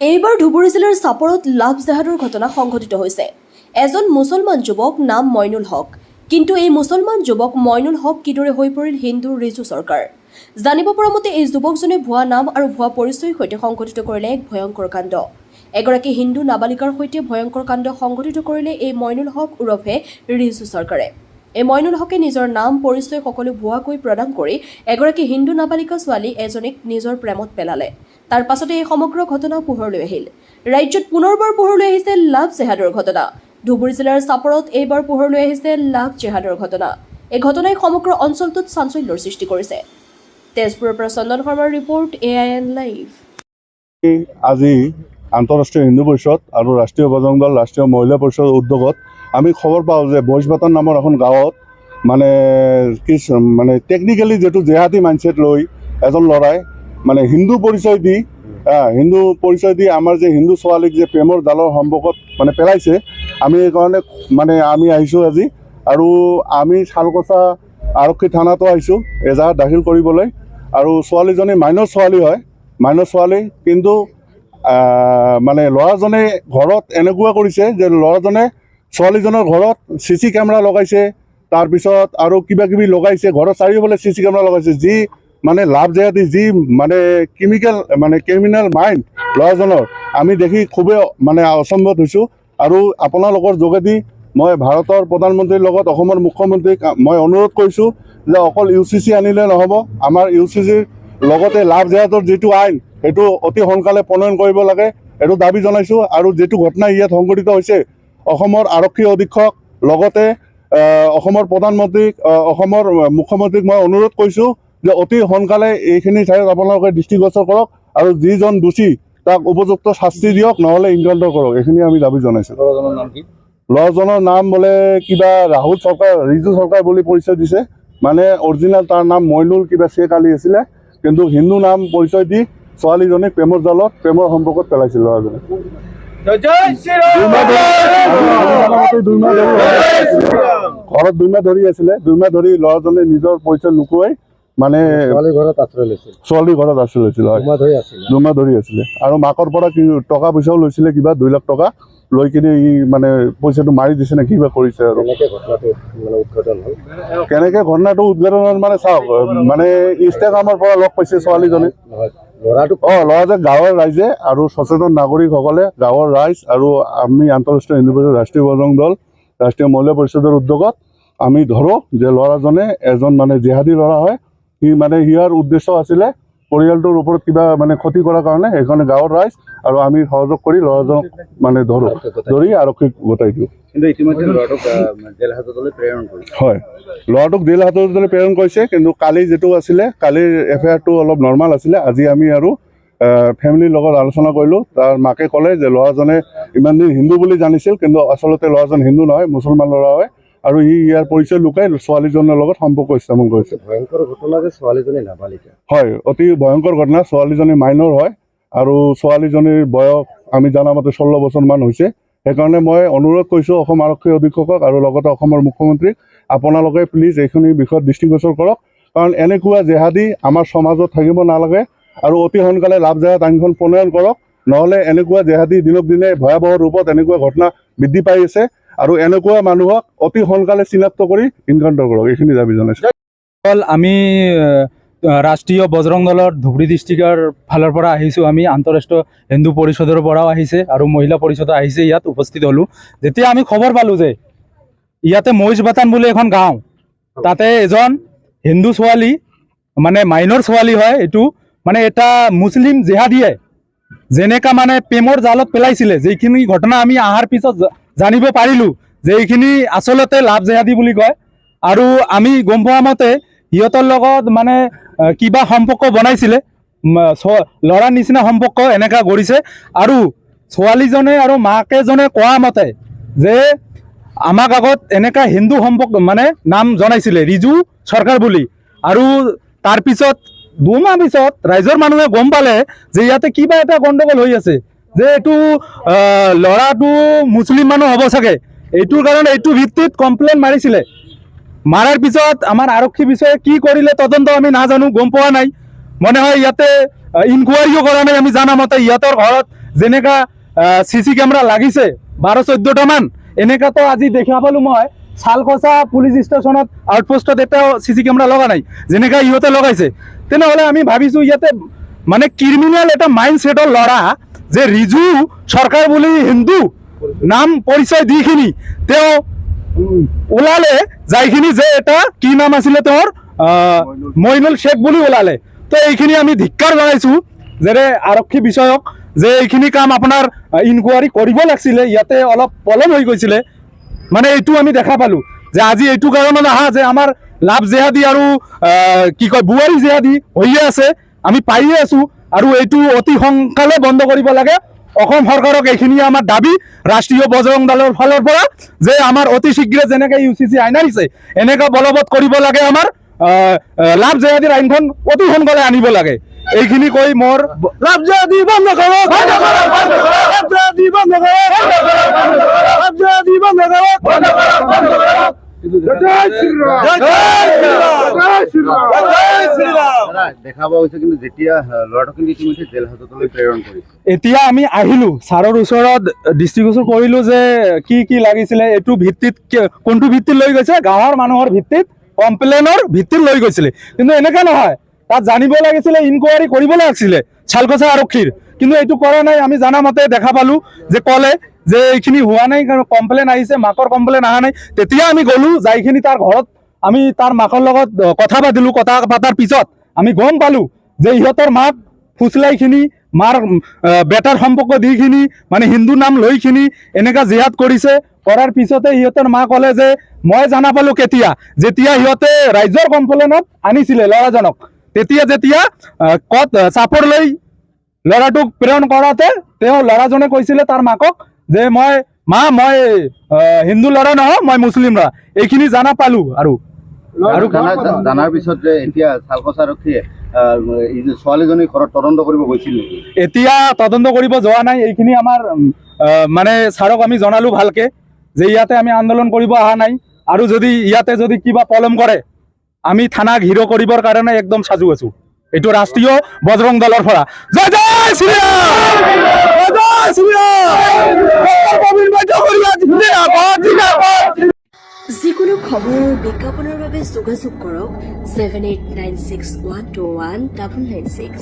এইবাৰ ধুবুৰী জিলাৰ চাপৰত লাভ জেহাদৰ ঘটনা সংঘটিত হৈছে। এজন মুছলমান যুৱক নাম মইনুল হক। কিন্তু এই মুছলমান যুৱক মইনুল হক কিদৰে হৈ পৰিল হিন্দুৰ ৰিজু চৰকাৰ। জানিব পৰা মতে এই যুৱকজনে ভুৱা নাম আৰু ভুৱা পৰিচয়ৰ সৈতে সংঘটিত কৰিলে এক ভয়ংকৰ কাণ্ড। এগৰাকী হিন্দু নাবালিকাৰ সৈতে ভয়ংকৰ কাণ্ড সংঘটিত কৰিলে এই মইনুল হক ওৰফে ৰিজু চৰকাৰে। এই মইনুল হকে নিজৰ নাম পৰিচয় সকলো ভুৱাকৈ প্ৰদান কৰি এগৰাকী হিন্দু নাবালিকা ছোৱালী এজনীক নিজৰ প্ৰেমত পেলালে। তাৰ পাছতে এই সমগ্ৰ ঘটনা পোহৰলৈ আহিল। ৰাজ্যত পুনৰবাৰ পোহৰলৈ আহিছে লাভ জেহাদৰ ঘটনা। ধুবুৰী জিলাৰ চাপৰত এইবাৰ পোহৰলৈ আহিছে লাভ জেহাদৰ ঘটনা। এই ঘটনাই সমগ্ৰ অঞ্চলটোত চাঞ্চল্যৰ সৃষ্টি কৰিছে। তেজপুৰৰ পৰা চন্দন শৰ্মাৰ ৰিপৰ্ট, AIN লাইভ। আজি আন্তঃৰাষ্ট্ৰীয় হিন্দু পৰিষদ আৰু ৰাষ্ট্ৰীয় বজৰং দল, ৰাষ্ট্ৰীয় মহিলা পৰিষদৰ উদ্যোগত আমি খবৰ পাওঁ যে বৈজবাটান নামৰ এখন গাঁৱত মানে টেকনিকেলি যিটো জেহাদী মাইণ্ডছেট লৈ এজন ল'ৰাই মানে হিন্দু পৰিচয় দি আমাৰ যে হিন্দু ছোৱালীক যে প্ৰেমৰ জালৰ সম্পৰ্কত মানে পেলাইছে। আমি এইকাৰণে আমি আহিছোঁ আজি, আৰু আমি শালকচা আৰক্ষী থানাতো আহিছোঁ এজাহাৰ দাখিল কৰিবলৈ। আৰু ছোৱালীজনী মাইনৰ ছোৱালী, কিন্তু মানে ল'ৰাজনে ঘৰত এনেকুৱা কৰিছে যে ল'ৰাজনে ছোৱালীজনৰ ঘৰত CC কেমেৰা লগাইছে, তাৰপিছত আৰু কিবা কিবি লগাইছে, ঘৰৰ চাৰিওফালে CC কেমেৰা লগাইছে। যি মানে লাভ জেহাদী, যি মানে ক্ৰিমিনেল মাইণ্ড ল'ৰাজনৰ, আমি দেখি খুবেই অচম্ভত হৈছোঁ। আৰু আপোনালোকৰ যোগেদি মই ভাৰতৰ প্ৰধানমন্ত্ৰীৰ লগত অসমৰ মুখ্যমন্ত্ৰীক মই অনুৰোধ কৰিছোঁ যে অকল UCC আনিলে নহ'ব, আমাৰ UCCৰ লগতে লাভ জেহাদৰ যিটো আইন সেইটো অতি সোনকালে প্ৰণয়ন কৰিব লাগে, এইটো দাবী জনাইছোঁ। আৰু যিটো ঘটনা ইয়াত সংঘটিত হৈছে, অসমৰ আৰক্ষী অধীক্ষক লগতে অসমৰ প্ৰধানমন্ত্ৰীক, অসমৰ মুখ্যমন্ত্ৰীক মই অনুৰোধ কৰিছোঁ যে অতি সোনকালে এইখিনি ঠাইত আপোনালোকে দৃষ্টিগোচৰ কৰক আৰু যিজন দোষী তাক উপযুক্ত শাস্তি দিয়ক, নহ'লে ইনকাউণ্টাৰ কৰক। এইখিনি আমি দাবী জনাইছোঁ। ল'ৰাজনৰ নাম বোলে কিবা ৰাহুল চৰকাৰ, ৰিজু চৰকাৰ বুলি পৰিচয় দিছে। মানে অৰিজিনেল তাৰ নাম মইনুল কিবা শ্বেখ আলী আছিলে, কিন্তু হিন্দু নাম পৰিচয় দি ছোৱালীজনীক প্ৰেমৰ জালত, প্ৰেমৰ সম্পৰ্কত পেলাইছিল ল'ৰাজনে। ঘৰত 2 মাহ ধৰি আছিলে, 2 মাহ ধৰি ল'ৰাজনে নিজৰ পৰিচয় লুকুৱাই ছোৱালীৰ ঘৰত আশ্ৰয় লৈছিল, 2 মাহ ধৰি আছিলে। আৰু মাকৰ পৰা কি টকা পইচাও লৈছিলে, কিবা 2 লাখ টকা লৈ কিনে পইচাটো মাৰি দিছে নে কিবা কৰিছে। আৰু কেনেকে ঘটনাটো উদ্ঘাটন হ'ল চাওক, ইনষ্টাগ্ৰামৰ পৰা লগ পাইছে ছোৱালীজনী। ল'ৰাটোক গাঁৱৰ ৰাইজে আৰু সচেতন নাগৰিকসকলে, গাঁৱৰ ৰাইজ আৰু আমি আন্তঃৰাষ্ট্ৰীয় হিন্দু পৰিষদ, ৰাষ্ট্ৰীয় বজৰং দল, ৰাষ্ট্ৰীয় মহিলা পৰিষদৰ উদ্যোগত আমি ধৰোঁ যে ল'ৰাজনে এজন জেহাদী ল'ৰা হয়। ইয়াৰ উদ্দেশ্য আছিলে পৰিয়ালটোৰ ওপৰত কিবা ক্ষতি কৰাৰ কাৰণে। সেইকাৰণে গাঁৱৰ ৰাইজ আৰু আমি সহযোগ কৰি ল'ৰাজনক ধৰি আৰক্ষীক গতাই দিওঁ। কিন্তু ইতিমধ্যে ল'ৰাটোক জেল হাজতলৈ প্ৰেৰণ কৰিছে। হয়, ল'ৰাটোক জেল হাজতলৈ প্ৰেৰণ কৰিছে, কিন্তু কালি যিটো আছিলে, কালিৰ FIR-টো অলপ নৰ্মেল আছিলে। আজি আমি আৰু ফেমিলিৰ লগত আলোচনা কৰিলোঁ। তাৰ মাকে ক'লে যে ল'ৰাজনে ইমান দিন হিন্দু বুলি জানিছিল, কিন্তু আচলতে ল'ৰাজন হিন্দু নহয়, মুছলমান ল'ৰা হয়। আৰু ইয়াৰ পৰিচয় লুকাই ছোৱালীজনীৰ লগত সম্পৰ্ক স্থাপন কৰিছে। ভয়ংকৰ ঘটনা যে ছোৱালীজনী নাবালিকা। হয়, অতি ভয়ংকৰ ঘটনা। ছোৱালীজনী মাইনৰ হয় আৰু ছোৱালীজনীৰ বয়স আমি জনামতে 16 বছৰমান হৈছে। সেইকাৰণে মই অনুৰোধ কৰিছোঁ অসম আৰক্ষী অধীক্ষকক আৰু লগতে অসমৰ মুখ্যমন্ত্ৰীক, আপোনালোকে প্লিজ এইখিনি বিষয়ত দৃষ্টিগোচৰ কৰক, কাৰণ এনেকুৱা জেহাদী আমাৰ সমাজত থাকিব নালাগে। আৰু অতি সোনকালে লাভ জেহাদ আইনখন প্ৰণয়ন কৰক, নহ'লে এনেকুৱা জেহাদী দিনক দিনে ভয়াৱহ ৰূপত এনেকুৱা ঘটনা বৃদ্ধি পাই আছে। আৰু এনেকুৱা মানুহক অতি সোনকালে চিনাক্ত কৰি ইনকাউণ্টাৰ কৰক। এইখিনি দাবী জনাইছোঁ। আমি ৰাষ্ট্ৰীয় বজৰং দলৰ ধুবুৰী ডিষ্ট্ৰিক্টৰ ফালৰ পৰা আহিছোঁ। আমি আন্তঃৰাষ্ট্ৰীয় হিন্দু পৰিষদৰ পৰাও আহিছে আৰু মহিলা পৰিষদো আহিছে। ইয়াত উপস্থিত হ'লোঁ। যেতিয়া আমি খবৰ পালোঁ যে ইয়াতে মৈজবাটান বুলি এখন গাঁও, তাতে এজন হিন্দু ছোৱালী, মাইনৰ ছোৱালী হয়, এইটো এটা মুছলিম জেহাদীয়ে যেনেকা প্ৰেমৰ জালত পেলাইছিলে, যিখিনি ঘটনা আমি অহাৰ পিছত জানিব পাৰিলোঁ যে এইখিনি আচলতে লাভ জেহাদী বুলি কয়। আৰু আমি গম পোৱা মতে সিহঁতৰ লগত কিবা সম্পৰ্ক বনাইছিলে, ল'ৰাৰ নিচিনা সম্পৰ্ক এনেকা কৰিছে। আৰু ছোৱালীজনে আৰু মাকেজনে কোৱা মতে যে আমাক আগত এনেকা হিন্দু সম্পৰ্ক নাম জনাইছিলে ৰিজু চৰকাৰ বুলি। আৰু তাৰপিছত 2 মাহ পিছত ৰাইজৰ মানুহে গম পালে যে ইয়াতে কিবা এটা গণ্ডগোল হৈ আছে, যে এইটো ল'ৰাটো মুছলিম মানুহ হ'ব চাগে। এইটোৰ কাৰণে এইটো ভিত্তিত কমপ্লেইন মাৰিছিলে। মাৰাৰ পিছত আমাৰ আৰক্ষী বিষয়ে কি কৰিলে তদন্ত আমি নাজানো, গম পোৱা নাই। মনে হয় ইয়াতে ইনকুৱাৰীও কৰা নাই। আমি জানা মতে ইহঁতৰ ঘৰত যেনেকা CC কেমেৰা লাগিছে 12-14টা মান, এনেকাতো আজি দেখা পালো মই শালখচা পুলিচ ষ্টেচনত আউটপোষ্টত এটাও CC কেমেৰা লগা নাই, যেনেকা ইহঁতে লগাইছে। তেনেহ'লে আমি ভাবিছোঁ ইয়াতে মানে ক্ৰিমিনেল এটা মাইণ্ড ছেটৰ ল'ৰা যে ৰিজু চৰকাৰ বুলি হিন্দু নাম পৰিচয় দিখিনি তেওঁ ওলালে, যাইখিনি যে এটা কি নাম আছিলে তেওঁৰ মইনুল শেখ বুলি ওলালে। তো এইখিনি আমি ধিক্কাৰ জনাইছোঁ যে আৰক্ষী বিষয়ক যে এইখিনি কাম আপোনাৰ ইনকুৱাৰী কৰিব লাগিছিলে, ইয়াতে অলপ পলম হৈ গৈছিলে। মানে এইটো আমি দেখা পালোঁ যে আজি এইটো কাৰণত আহা যে আমাৰ লাভ জেহাদী আৰু কি কয় বুৱাৰী জেহাদী হৈয়ে আছে, আমি পাইয়ে আছোঁ, আৰু এইটো অতি সোনকালে বন্ধ কৰিব লাগে। অসম চৰকাৰক এইখিনি আমাৰ দাবী ৰাষ্ট্ৰীয় বজৰং দলৰ ফালৰ পৰা যে আমাৰ অতি শীঘ্ৰে যেনেকৈ UCC আইন আনিছে এনেকুৱা বলবৎ কৰিব লাগে, আমাৰ লাভ জেহাদীৰ আইনখন অতি সোনকালে আনিব লাগে। এইখিনি কৈ মোৰ লাভ জেহাদী বন্ধ কৰক, লাভ জেহাদী বন্ধ কৰক, লাভ জেহাদী বন্ধ কৰক। দেখা পোৱা গৈছে, কিন্তু যেতিয়া ল'ৰাটোক কিন্তু ইতিমধ্যে জেল হাজতলৈ প্ৰেৰণ কৰিছে। এতিয়া আমি আহিলোঁ ছাৰৰ ওচৰত দৃষ্টিগোচৰ কৰিলোঁ যে কি কি লাগিছিলে, এইটো ভিত্তিত কোনটো ভিত্তিত লৈ গৈছে, গাঁৱৰ মানুহৰ ভিত্তিত কমপ্লেইনৰ ভিত্তিত লৈ গৈছিলে। কিন্তু এনেকৈ নহয়, তাত জানিব লাগিছিলে, ইনকুৱাৰী কৰিব লাগিছিলে শালখচা আৰক্ষীৰ, কিন্তু এইটো কৰা নাই। আমি জানা মতে দেখা পালোঁ যে ক'লে যে এইখিনি হোৱা নাই, কাৰণ কমপ্লেইন আহিছে, মাকৰ কমপ্লেইন অহা নাই। তেতিয়া আমি গ'লোঁ, যাইখিনি তাৰ ঘৰত আমি তাৰ মাকৰ লগত কথা পাতিলোঁ। কথা পতাৰ পিছত আমি গম পালোঁ যে ইহঁতৰ মাক ফুচলাইখিনি মাৰ বেটাৰ সম্পৰ্ক দিখিনি মানে হিন্দু নাম লৈখিনি এনেকুৱা জিহাদ কৰিছে। কৰাৰ পিছতে সিহঁতৰ মা ক'লে যে মই জানা পালোঁ কেতিয়া, যেতিয়া সিহঁতে ৰাইজৰ কমপ্লেইনত আনিছিলে ল'ৰাজনক, তেতিয়া যেতিয়া চাপৰ লৈ ল'ৰাটোক প্ৰেৰণ কৰাতে তেওঁ ল'ৰাজনে কৈছিলে তাৰ মাকক যে মই হিন্দু ল'ৰা নহয়, মই মুছলিম ল'ৰা। এইখিনি জানা পালোঁ। আৰু জানাৰ পিছত যে এতিয়া শালখচা আৰক্ষীয়ে এই যে ছোৱালীজনীৰ ঘৰত তদন্ত কৰিব গৈছিল নেকি? এতিয়া তদন্ত কৰিব যোৱা নাই। এইখিনি আমাৰ মানে ছাৰক আমি জনালোঁ ভালকে যে ইয়াতে আমি আন্দোলন কৰিব অহা নাই, আৰু যদি ইয়াতে যদি কিবা পলম কৰে আমি থানা ঘিৰ কৰিবৰ কাৰণে একদম সাজু আছোঁ। এইটো ৰাষ্ট্ৰীয় বজৰং দলৰ পৰা জয় জয় শ্ৰীৰাম, জয় শ্ৰীৰাম। যিকোনো খবৰ বিজ্ঞাপনৰ বাবে যোগাযোগ কৰক 7896121996।